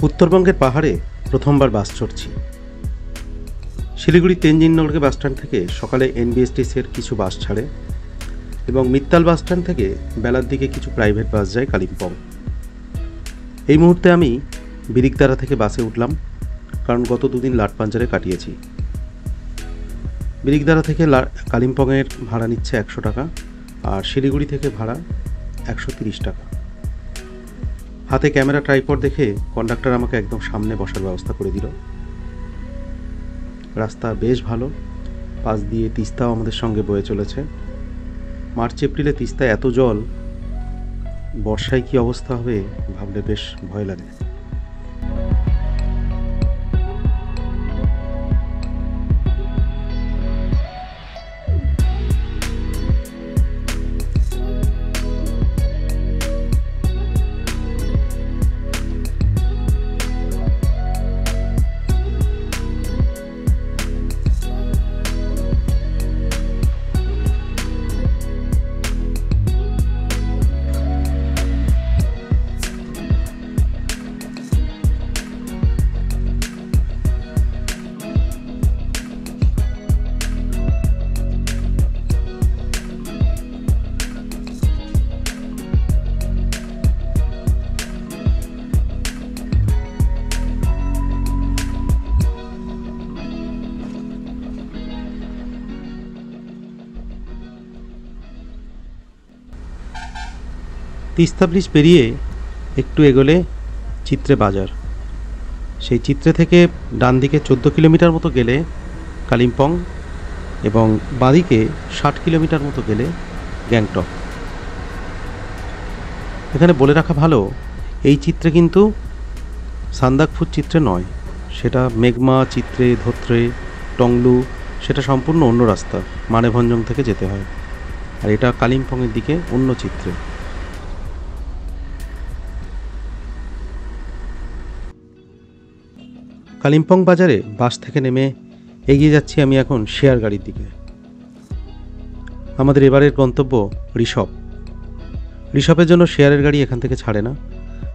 উত্তরবঙ্গের পাহাড়ে প্রথমবার বাস চড়ছি। শিলিগুড়ি তেনজিং নরগে বাসস্ট্যান্ড থেকে সকালে এনবিএসটিসির কিছু বাস ছাড়ে এবং মিত্তাল বাসস্ট্যান্ড থেকে বেলার দিকে কিছু প্রাইভেট বাস যায় কালিম্পং। এই মুহূর্তে আমি বিরিকদারা থেকে বাসে উঠলাম, কারণ গত দুদিন লাটপাঞ্জারে কাটিয়েছি। বিরিকদারা থেকে কালিম্পংয়ের ভাড়া নিচ্ছে 100 টাকা, আর শিলিগুড়ি থেকে ভাড়া 130 টাকা। হাতে ক্যামেরা ট্রাইপড দেখে কন্ডাক্টর আমাকে একদম সামনে বসার ব্যবস্থা করে দিল। রাস্তা বেশ ভালো, পাশ দিয়ে তিস্তাও আমাদের সঙ্গে বয়ে চলেছে। মার্চ এপ্রিলে তিস্তায় এত জল, বর্ষায় কী অবস্থা হবে ভাবলে বেশ ভয় লাগে। তিস্তা ব্রিজ পেরিয়ে একটু এগোলে চিত্রে বাজার। সেই চিত্রে থেকে ডান দিকে 14 কিলোমিটার মতো গেলে কালিম্পং এবং বাঁদিকে 60 কিলোমিটার মতো গেলে গ্যাংটক। এখানে বলে রাখা ভালো, এই চিত্রে কিন্তু সান্দাকফু চিত্রে নয়, সেটা মেঘমা, চিত্রে, ধোত্রে, টংলু, সেটা সম্পূর্ণ অন্য রাস্তা, মানেভঞ্জং থেকে যেতে হয়। আর এটা কালিম্পংয়ের দিকে অন্য চিত্রে। কালিম্পং বাজারে বাস থেকে নেমে এগিয়ে যাচ্ছি আমি এখন শেয়ার গাড়ির দিকে। আমাদের এবারের গন্তব্য ঋষভ। ঋষভের জন্য শেয়ারের গাড়ি এখান থেকে ছাড়ে না,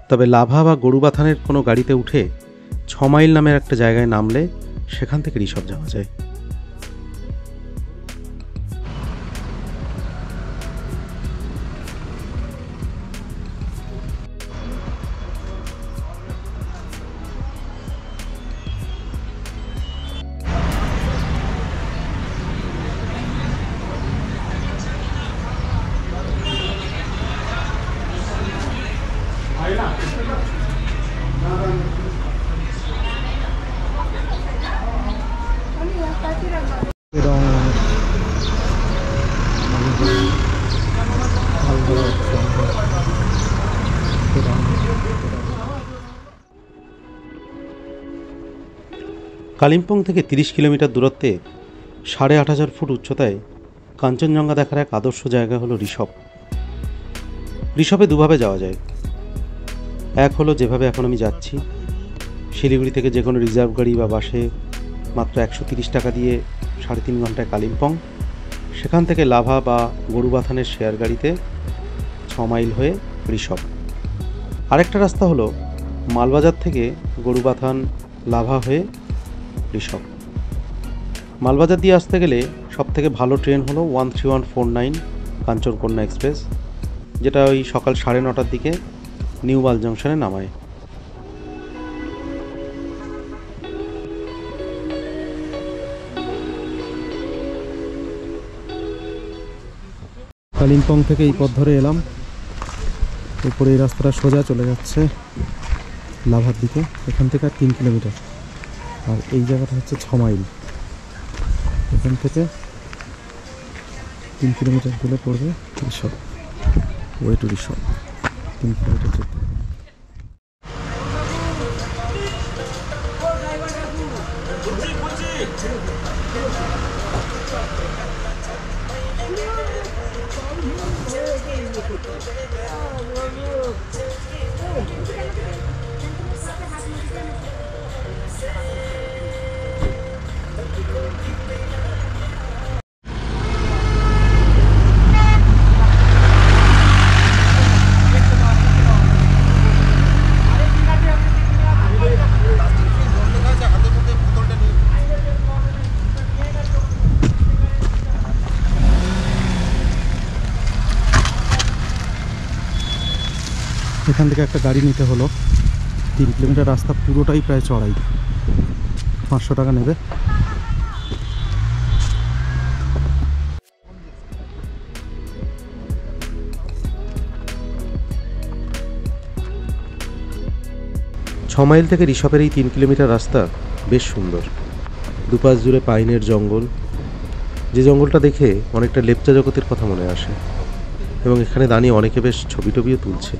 তবে লাভা বা গরুবাথানের কোনো গাড়িতে উঠে 6 মাইল নামের একটা জায়গায় নামলে সেখান থেকে ঋষভ যাওয়া যায়। কালিম্পং থেকে 30 কিলোমিটার দূরত্বে 8500 ফুট উচ্চতায় কাঞ্চনজঙ্ঘা দেখার এক আদর্শ জায়গা হলো ঋষভ। ঋষভে দুভাবে যাওয়া যায়। এক হলো যেভাবে এখন আমি যাচ্ছি, শিলিগুড়ি থেকে যে কোনো রিজার্ভ গাড়ি বা বাসে মাত্র 130 টাকা দিয়ে 3.5 ঘন্টায় কালিম্পং, সেখান থেকে লাভা বা গরুবাথানের শেয়ার গাড়িতে 6 মাইল হয়ে ঋষভ। আরেকটা রাস্তা হলো মালবাজার থেকে গরুবাথান, লাভা হয়ে ঋষভ। মালবাজার দিয়ে আসতে গেলে সবথেকে ভালো ট্রেন হলো 13149 কাঞ্চনকন্যা এক্সপ্রেস, যেটা ওই সকাল 9:30টার দিকে নিউ মাল জংশনে নামায়। কালিম্পং থেকে এই পথ ধরে এলাম, এরপরে এই রাস্তাটা সোজা চলে যাচ্ছে লাভার দিকে। এখান থেকে 3 কিলোমিটার, আর এই জায়গাটা হচ্ছে 6 মাইল। এখান থেকে 3 কিলোমিটার গেলে পড়বে Rishabh. Way to Rishabh 3 kilometre যেতে হবে। এখান থেকে একটা গাড়ি নিতে হলো। 3 কিলোমিটার রাস্তা পুরোটাই প্রায় চড়াই, 500 টাকা নেবে। ছ মাইল থেকে ঋষভের এই 3 কিলোমিটার রাস্তা বেশ সুন্দর। দুপাশ জুড়ে পাইনের জঙ্গল, যে জঙ্গলটা দেখে অনেকটা লেপচা জগতের কথা মনে আসে, এবং এখানে দাঁড়িয়ে অনেকে বেশ ছবি টবিও তুলছে।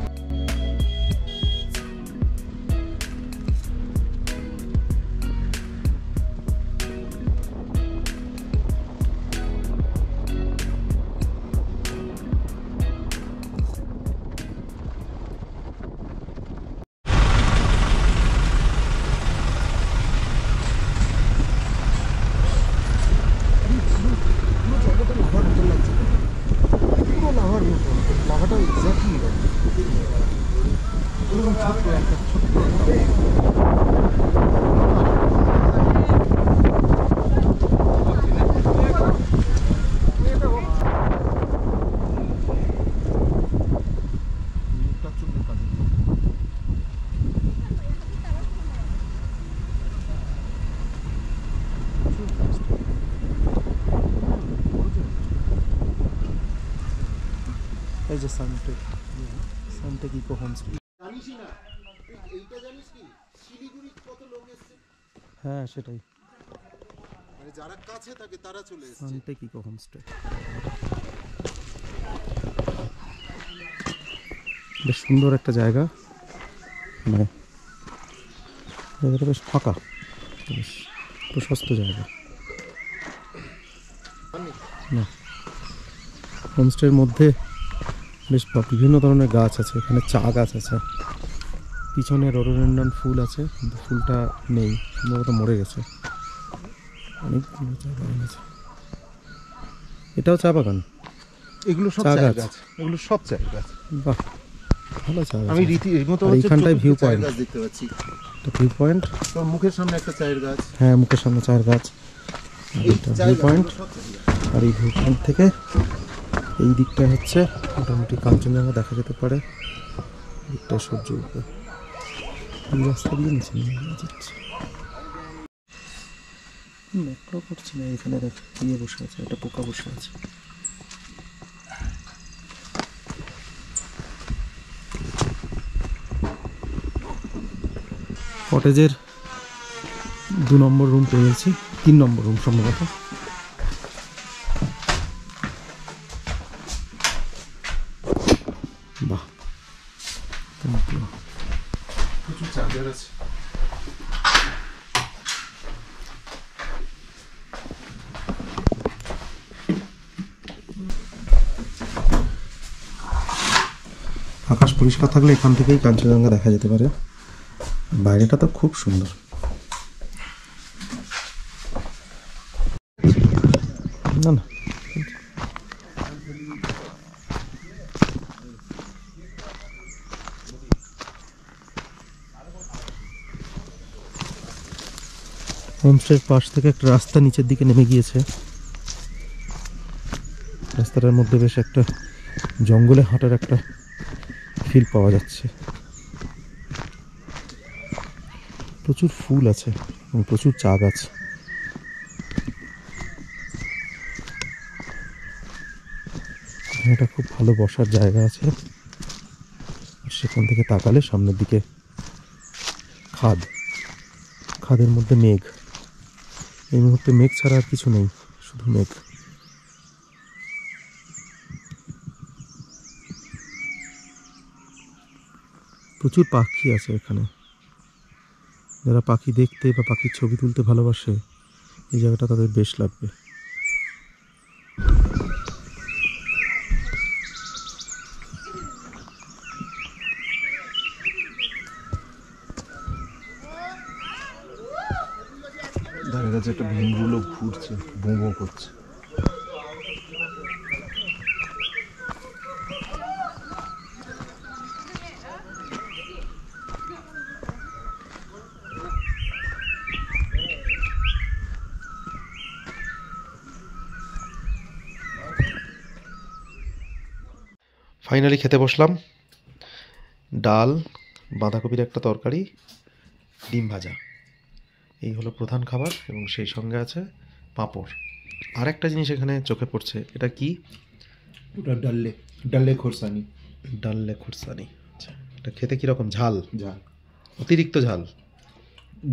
এই যে সানটেক ইকো হোমস্টে। হ্যাঁ সেটাই, যারা কাছে থাকে তারা চলে এসেছে। সানটেক ইকো হোমস্টে বেশ সুন্দর একটা জায়গা, মানে জায়গাটা বেশ ফাঁকা, বেশ প্রশস্ত জায়গা। না, হোমস্টের মধ্যে বেশ বিভিন্ন ধরনের গাছ আছে। এখানে চা গাছ আছে, পিছনে রডোডেনড্রন ফুল আছে, কিন্তু ফুলটা নেই, সম্ভবত মরে গেছে। অনেকগুলো চা বাগান আছে। এটাও চা বাগান, এগুলো সব চা গাছ, এগুলো সব চা গাছ। বাহ, ভালো চা গাছ। আমি রীতিমতো এইখানটায় ভিউ পয়েন্ট দেখতে পাচ্ছি, একটা ভিউ পয়েন্ট। তোর মুখের সামনে একটা চায়ের গাছ। হ্যাঁ, মুখের সামনে চায়ের গাছ, এইটা ভিউ পয়েন্ট। আর এই ভিউ পয়েন্ট থেকে এই দিকটা হচ্ছে মোটামুটি কাঞ্চনজঙ্ঘা দেখা যেতে পারে। দিকটা সূর্য উঠবে, এই রাস্তা দিয়ে নিচে নিয়ে যাচ্ছে। লক্ষ্য করছি না, এখানে দেখ ইয়ে বসে আছে, একটা পোকা বসে আছে। কটেজের 2 নম্বর রুম পেয়েছি, 3 নম্বর রুম সম্ভবত। বাহ, প্রচুর চার্জার আছে। আকাশ পরিষ্কার থাকলে এখান থেকেই কাঞ্চনজঙ্ঘা দেখা যেতে পারে। বাইরেটা তো খুব সুন্দর। না না, হোমস্টের পাশ থেকে একটা রাস্তা নিচের দিকে নেমে গিয়েছে। রাস্তাটার মধ্যে বেশ একটা জঙ্গলে হাঁটার একটা ফিল পাওয়া যাচ্ছে। প্রচুর ফুল আছে এবং প্রচুর চা গাছ। এটা খুব ভালো বসার জায়গা আছে। সেখান থেকে তাকালে সামনের দিকে খাদ, খাদের মধ্যে মেঘ। এই মুহূর্তে মেঘ ছাড়া আর কিছু নেই, শুধু মেঘ। প্রচুর পাখি আছে এখানে। যারা পাখি দেখতে বা পাখির ছবি তুলতে ভালোবাসে, এই জায়গাটা তাদের বেশ লাগবে। ধারে কাছে একটা ভিমরুলও ঘুরছে, বো বো করছে। ফাইনালি খেতে বসলাম। ডাল, বাঁধাকপির একটা তরকারি, ডিম ভাজা, এই হলো প্রধান খাবার এবং সেই সঙ্গে আছে পাঁপড়। আর একটা জিনিস এখানে চোখে পড়ছে, এটা কি? ওটা ডাল্লে খোরসানি। ডাল্লে খুরসানি। আচ্ছা, এটা খেতে কীরকম? ঝাল? ঝাল, অতিরিক্ত ঝাল?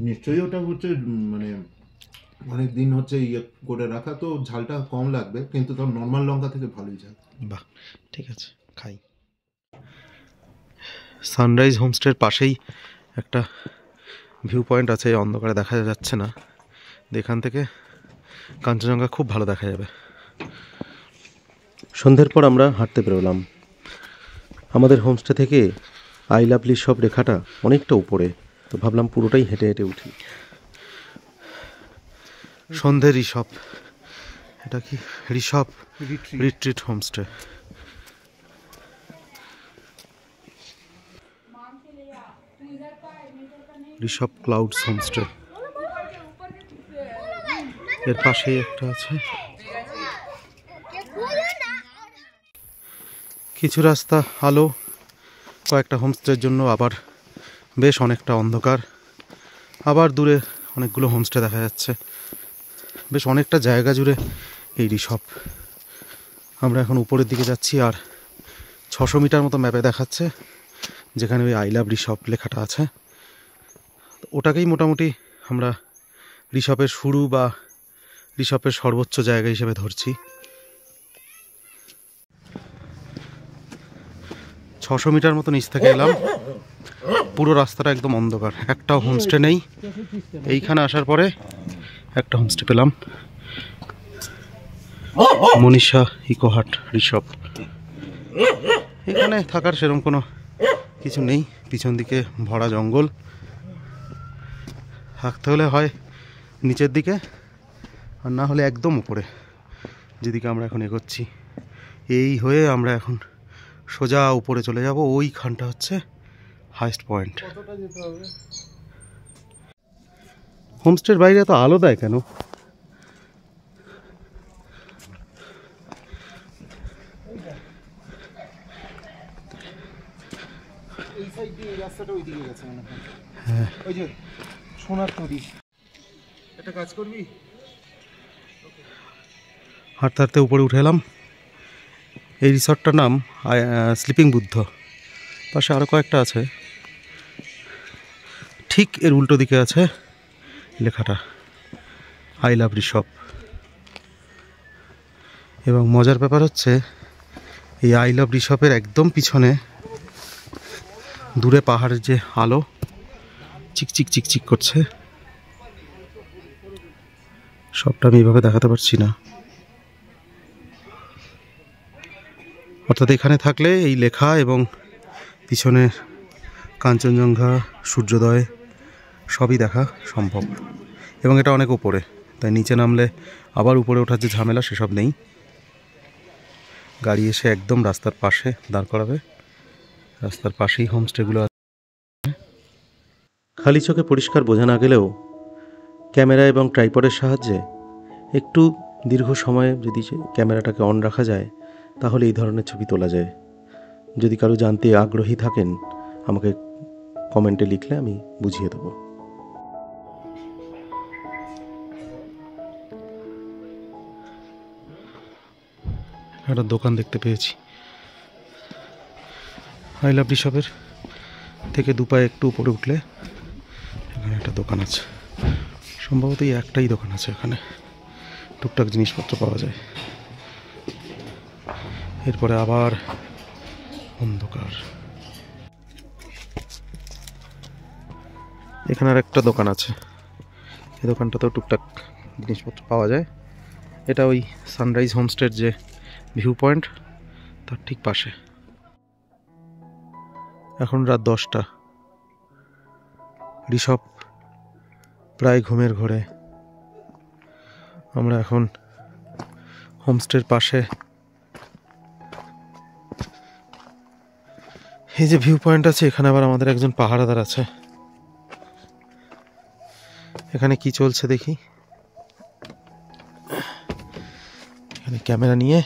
নিশ্চয়ই ওটা হচ্ছে মানে অনেক দিন হচ্ছে ইয়ে করে রাখা, তো ঝালটা কম লাগবে, কিন্তু তোর নর্মাল লঙ্কা থেকে ভালোই ঝাল। বাহ, ঠিক আছে, খাই। সানরাইজ হোমস্টের পাশেই একটা ভিউ পয়েন্ট আছে, অন্ধকারে দেখা যাচ্ছে না, এখান থেকে কাঞ্চনজঙ্ঘা খুব ভালো দেখা যাবে। সন্ধ্যের পর আমরা হাঁটতে বেরোলাম। আমাদের হোমস্টে থেকে আই লাভ ঋষভ রেখাটা অনেকটা উপরে, তো ভাবলাম পুরোটাই হেঁটে হেঁটে উঠি। সন্ধ্যের ঋষভ, এটা কি? Rishabh retreat homestay. Rishabh clouds homestay, এর পাশেই একটা আছে। কিছু রাস্তা আলো, কয়েকটা হোমস্টের জন্য আবার বেশ অনেকটা অন্ধকার। আবার দূরে অনেকগুলো হোমস্টে দেখা যাচ্ছে, বেশ অনেকটা জায়গা জুড়ে এই ঋষভ। আমরা এখন উপরের দিকে যাচ্ছি, আর 600 মিটার মতো ম্যাপে দেখাচ্ছে যেখানে ওই আই লাভ ঋষভ লেখাটা আছে। ওটাকেই মোটামুটি আমরা ঋষভের শুরু বা ঋষভের সর্বোচ্চ জায়গা হিসেবে ধরছি। 600 মিটার মতো নিচ থেকে এলাম, পুরো রাস্তাটা একদম অন্ধকার, একটাও হোমস্টে নেই। এইখানে আসার পরে একটা হোমস্টে পেলাম, মনীষা ইকোহাট ঋষভ। এখানে থাকার সেরকম কোনো কিছু নেই, পিছন দিকে ভরা জঙ্গল। থাকতে হলে হয় নিচের দিকে, আর না হলে একদম উপরে, যেদিকে আমরা এখন এগোচ্ছি। এই হয়ে আমরা এখন সোজা উপরে চলে যাব, ওইখানটা হচ্ছে হাইস্ট পয়েন্ট। হোমস্টের বাইরে তো আলো দেয় কেন? এই সাইড দিয়ে এই রাস্তাটা ওই দিকে গেছে মনে হয়। হ্যাঁ, ওই যে সোনার তরি। একটা কাজ করবি, হাঁটতে হাঁটতে উপরে উঠে এলাম। এই রিসর্টটার নাম স্লিপিং বুদ্ধ। পাশে আরও কয়েকটা আছে, ঠিক এর উল্টো দিকে আছে লেখাটা আই লাভ ঋষভ। এবং মজার ব্যাপার হচ্ছে এই আই লাভ ঋষভের একদম পিছনে দূরে পাহাড়ের যে আলো চিকচিক চিকচিক করছে, সবটা আমি এইভাবে দেখাতে পারছি না। অর্থাৎ এখানে থাকলে এই লেখা এবং পিছনে কাঞ্চনজঙ্ঘা, সূর্যোদয় সবই দেখা সম্ভব। এবং এটা অনেক উপরে, তাই নিচে নামলে আবার উপরে ওঠার যে ঝামেলা সেসব নেই। গাড়ি এসে একদম রাস্তার পাশে দাঁড় করাবে, রাস্তার পাশেই হোমস্টেগুলো আছে। খালি চোখে পরিষ্কার বোঝা না গেলেও ক্যামেরা এবং ট্রাইপডের সাহায্যে একটু দীর্ঘ সময়ে যদি ক্যামেরাটাকে অন রাখা যায়, তাহলে এই ধরনের ছবি তোলা যায়। যদি কারো জানতে আগ্রহী থাকেন, আমাকে কমেন্টে লিখলে আমি বুঝিয়ে দেবো। একটা দোকান দেখতে পেয়েছি, আই লাভ ঋষভের থেকে দুপায়ে একটু উপরে উঠলে এখানে একটা দোকান আছে। সম্ভবত এই একটাই দোকান আছে, এখানে টুকটাক জিনিসপত্র পাওয়া যায়। এরপরে আবার অন্ধকার। এখানে আর একটা দোকান আছে, এই দোকানটাতেও টুকটাক জিনিসপত্র পাওয়া যায়। এটা ওই সানরাইজ হোমস্টের যে ভিউ পয়েন্ট তার ঠিক পাশে। এখন রাত 10টা, ঋষভ প্রায় ঘুমের ঘোরে। আমরা এখন হোমস্টের পাশে এই যে ভিউ পয়েন্ট আছে, এখানে আবার আমাদের একজন পাহারাদার আছে। এখানে কি চলছে দেখি। এখানে ক্যামেরা নিয়ে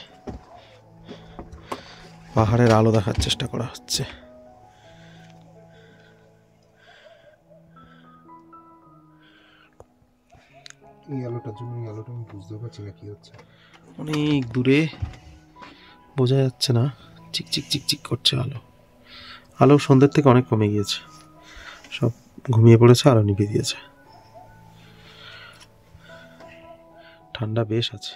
পাহাড়ের আলো দেখার চেষ্টা করা হচ্ছে। এই আলোটার জন্য এই আলোটা আমি বুঝতে পারছি না কি হচ্ছে। অনেক দূরে, বোঝা যাচ্ছে না, চিক চিক চিক চিক করছে আলো। আলো সন্ধ্যের থেকে অনেক কমে গিয়েছে, সব ঘুমিয়ে পড়েছে, আলো নিভিয়ে দিয়েছে। ঠান্ডা বেশ আছে।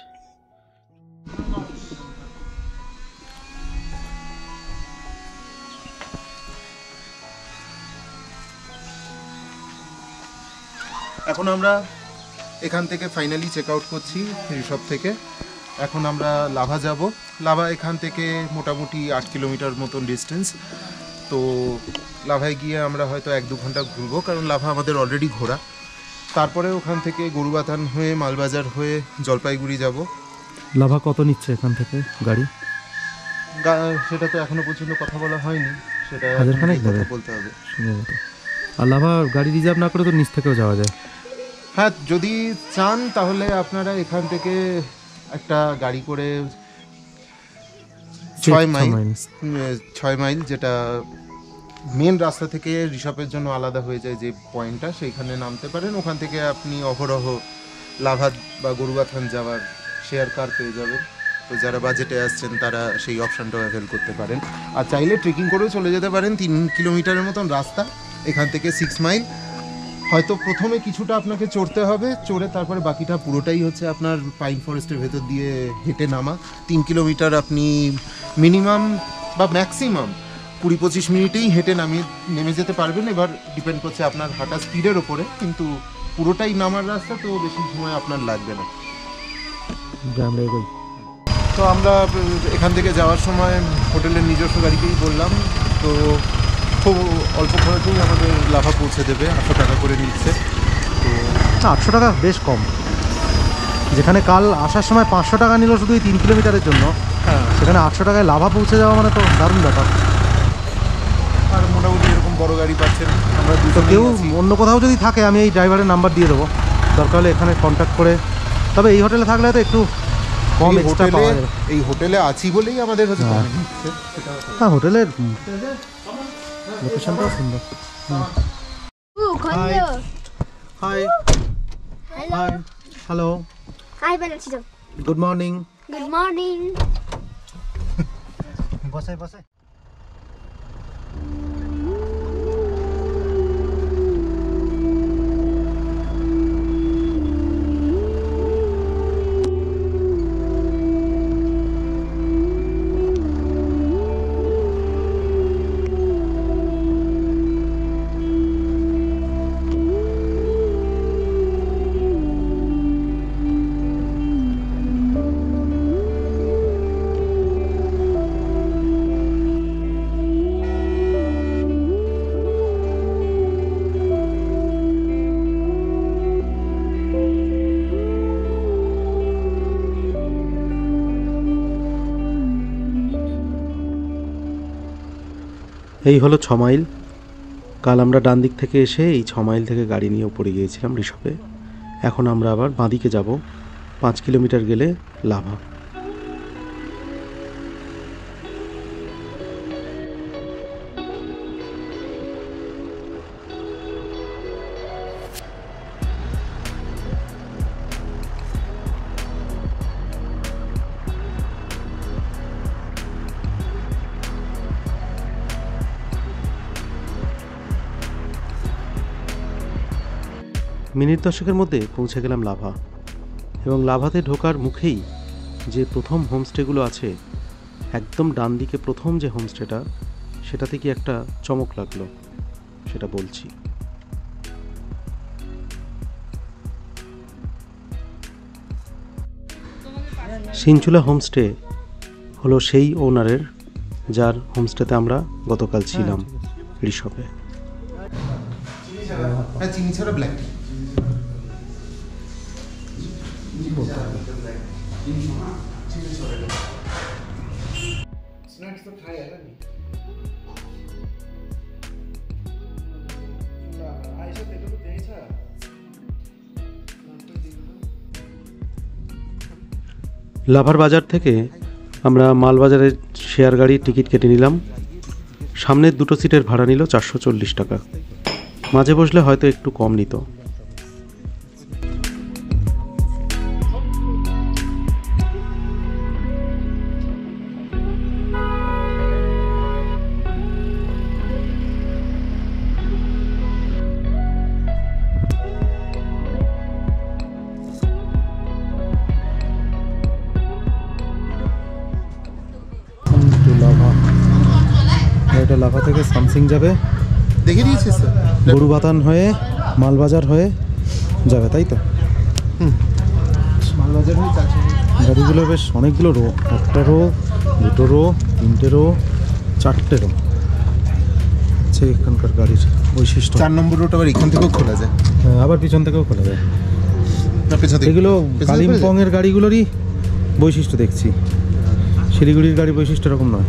এখন আমরা এখান থেকে ফাইনালি চেক আউট করছি ঋষভ থেকে। এখন আমরা লাভা যাব। লাভা এখান থেকে মোটামুটি 8 কিলোমিটার মতন ডিস্টেন্স। তো লাভায় গিয়ে আমরা হয়তো 1-2 ঘন্টা ঘুরবো, কারণ লাভা আমাদের অলরেডি ঘোরা। তারপরে ওখান থেকে গরুবাথান হয়ে মালবাজার হয়ে জলপাইগুড়ি যাব। লাভা কত নিচ্ছে এখান থেকে গাড়ি? সেটা তো এখনো পর্যন্ত কথা বলা হয়নি, সেটা হাজারখানেক কথা নেবে বলতে হবে। সম্ভবত। আর লাভা গাড়ি রিজার্ভ না করে তো নিচ থেকেও যাওয়া যায়। হ্যাঁ, যদি চান তাহলে আপনারা এখান থেকে একটা গাড়ি করে 6 মাইল যেটা মেন রাস্তা থেকে ঋষভের জন্য আলাদা হয়ে যায় যে পয়েন্টটা, সেইখানে নামতে পারেন। ওখান থেকে আপনি অহরহ লাভা বা গরুবাথান যাওয়ার শেয়ার কার পেয়ে যাবেন। তো যারা বাজেটে আসছেন তারা সেই অপশানটাও অ্যাভেল করতে পারেন। আর চাইলে ট্রেকিং করেও চলে যেতে পারেন। 3 কিলোমিটারের মতন রাস্তা, এখান থেকে 6 মাইল। হয়তো প্রথমে কিছুটা আপনাকে চড়তে হবে, চড়ে তারপরে বাকিটা পুরোটাই হচ্ছে আপনার পাইন ফরেস্টের ভেতর দিয়ে হেঁটে নামা। 3 কিলোমিটার আপনি মিনিমাম বা ম্যাক্সিমাম 20-25 মিনিটেই হেঁটে নেমে যেতে পারবেন। এবার ডিপেন্ড করছে আপনার হাঁটা স্পিডের ওপরে, কিন্তু পুরোটাই নামার রাস্তা, তো বেশি সময় আপনার লাগবে না। তো আমরা এখান থেকে যাওয়ার সময় হোটেলের নিজস্ব গাড়িতেই বললাম, তো খুব অল্প খরচেই আমাদের লাভা পৌঁছে দেবে। 800 টাকা করে নিচ্ছে। তো 800 টাকা বেশ কম। যেখানে কাল আসার সময় 500 টাকা নিল শুধু এই 3 কিলোমিটারের জন্য, সেখানে 800 টাকায় লাভা পৌঁছে যাওয়া মানে তো দারুণ ব্যাপার। আর মোটামুটি এরকম বড় গাড়ি পাচ্ছেন। আমরা তো কেউ অন্য কোথাও যদি থাকে আমি এই ড্রাইভারের নাম্বার দিয়ে দেবো, দরকার হলে এখানে কন্ট্যাক্ট করে। তবে এই হোটেলে থাকলে তো একটু কম এক্সট্রা পাওয়া যাবে। এই হোটেলে আছি বলেই আমাদের হচ্ছে। হ্যাঁ, হোটেলের লোকেশনটাও সুন্দর। Hi hi hi hello hi বানাচ্ছি। Good morning. Good morning. বসে বসে। এই হলো 6 মাইল। কাল আমরা ডান দিক থেকে এসে এই 6 মাইল থেকে গাড়ি নিয়ে উপরে গিয়েছিলাম ঋষভে। এখন আমরা আবার বাঁদিকে যাব। 5 কিলোমিটার গেলে লাভা। মিনিট 10-এর মধ্যে পৌঁছে গেলাম লাভা। এবং লাভাতে ঢোকার মুখেই যে প্রথম হোমস্টেগুলো আছে, একদম ডান দিকে প্রথম যে হোমস্টেটা, সেটাতে কি একটা চমক লাগলো, সেটা বলছি। সিনচুলা হোমস্টে হলো সেই ওনারের যার হোমস্টেতে আমরা গতকাল ছিলাম ঋষভে। হ্যাঁ, চিনি ছাড়া ব্ল্যাক টি। লাভার বাজার থেকে আমরা মালবাজারের শেয়ার গাড়ির টিকিট কেটে নিলাম। সামনের 2টো সিটের ভাড়া নিল 440 টাকা। মাঝে বসলে হয়তো একটু কম নিত। লাভা থেকে সামসিং যাবে, দেখে দিয়েছিস স্যার? গরুবাতান হয়ে মালবাজার হয়ে যাবে, তাই তো? মালবাজার হয়ে কাছে। গাড়িগুলো বেশ অনেকগুলো রো, একটা রো, দুটো রো, তিনটে রো, চারটে রো আছে এখানকার গাড়ির বৈশিষ্ট্য। 4 নম্বর রোড আবার এখান থেকেও খোলা যায়, হ্যাঁ, আবার পিছন থেকেও খোলা যায়। না পেছন থেকে? এগুলো পেছন থেকে কালিম্পংয়ের গাড়িগুলোরই বৈশিষ্ট্য দেখছি, শিলিগুড়ির গাড়ির বৈশিষ্ট্য এরকম নয়।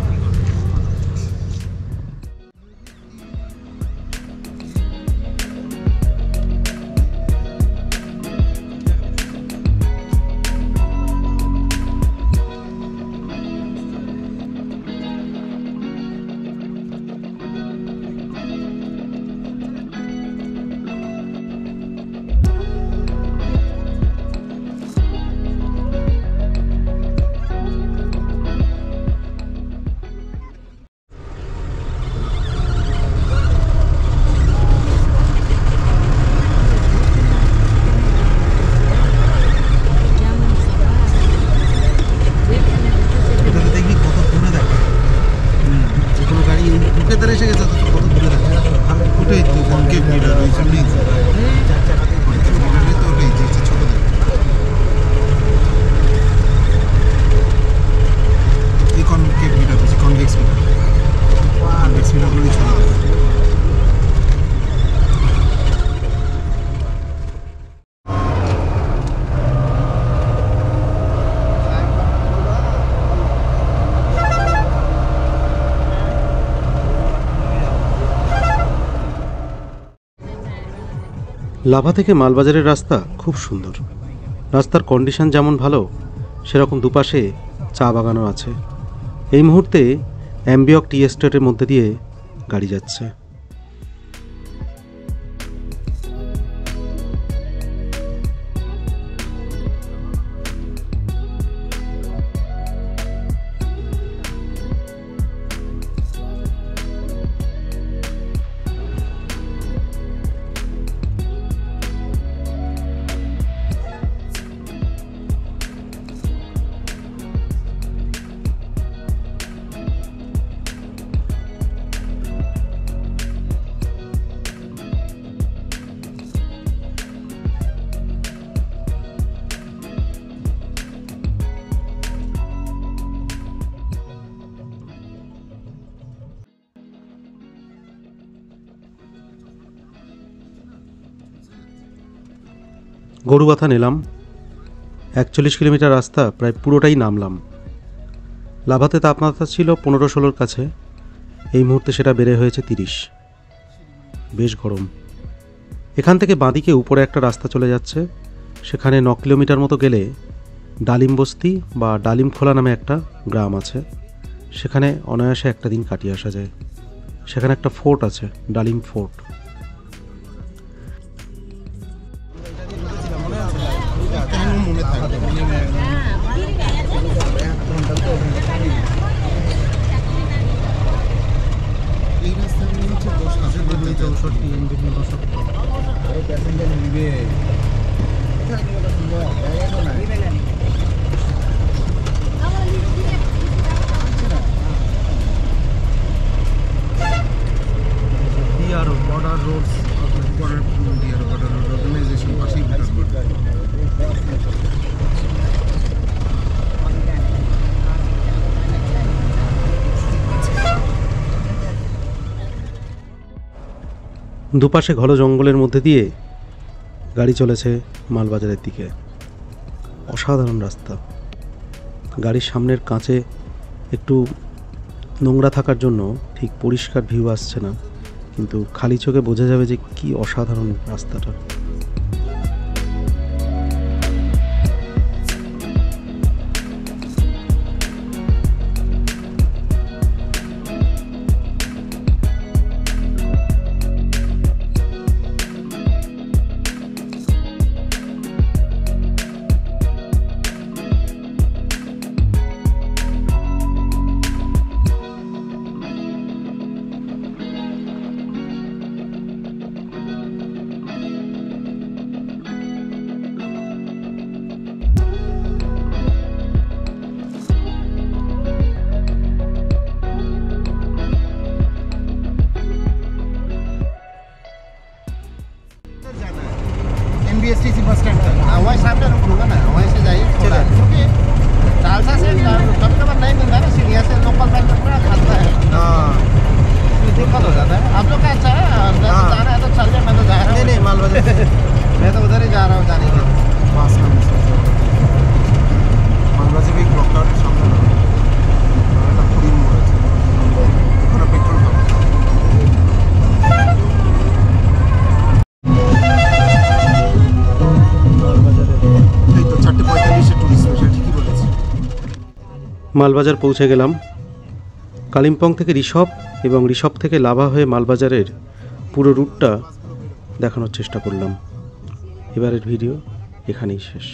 এটাতে দেখবি কত দূরে দেখে, যে কোনো গাড়ি ঢুকে তারা এসে গেছে কত দূরে দেখে। ওটাই তো কনকেভ মিটার ওই জন্যই তো ওটাই যে ছোট দেখ, এই কনকেভ মিটার বলছি, কনভেক্স মিটার, কনভেক্স মিটারগুলোই ছোট দেখ। লাভা থেকে মালবাজারের রাস্তা খুব সুন্দর। রাস্তার কন্ডিশন যেমন ভালো, সেরকম দুপাশে চা বাগানও আছে। এই মুহূর্তে অ্যাম্বিয়ক টি এস্টেটের মধ্যে দিয়ে গাড়ি যাচ্ছে। গরুবাথা নিলাম, 41 কিলোমিটার রাস্তা প্রায় পুরোটাই নামলাম। লাভাতে তাপমাত্রা ছিল 15-16 কাছে, এই মুহূর্তে সেটা বেড়ে হয়েছে 30। বেশ গরম। এখান থেকে বাঁদিকে উপরে একটা রাস্তা চলে যাচ্ছে, সেখানে 9 কিলোমিটার মতো গেলে ডালিম বস্তি বা ডালিম খোলা নামে একটা গ্রাম আছে। সেখানে অনায়াসে একটা দিন কাটিয়ে আসা যায়। সেখানে একটা ফোর্ট আছে, ডালিম ফোর্ট। মনে থাকবে এই রাস্তার নিচে 10,000 আরো প্যাসেঞ্জার নিবে। Border roads border road organisation পাশেই দুপাশে ঘন জঙ্গলের মধ্যে দিয়ে গাড়ি চলেছে মালবাজারের দিকে। অসাধারণ রাস্তা। গাড়ির সামনের কাঁচে একটু নোংরা থাকার জন্য ঠিক পরিষ্কার ভিউ আসছে না, কিন্তু খালি চোখে বোঝা যাবে যে কি অসাধারণ রাস্তাটা। कभी कभार नहीं मिलता है ना सीढ़िया से लोकल बैंक में खाता है दिक्कत हो जाता है आप लोग का अच्छा है जाना है तो चल जाए मैं तो जा रहा हूँ नहीं माल बाजार मैं तो उधर ही जा रहा हूँ जाने के পাঁচ নাম্বার মালবাজার এই ক্লক টাওয়ারের সামনে না একটা হরিণ মরেছে ওখানে পেট্রোল পাম্প এই তো 4:45 টুরিস্ট স্পেশাল ঠিকই বলেছে। মালবাজার পৌঁছে গেলাম। কালিম্পং থেকে ঋষভ এবং ঋষভ থেকে লাভা হয়ে মালবাজারের পুরো রুটটা দেখানোর চেষ্টা করলাম। এবারের ভিডিও এখানেই শেষ।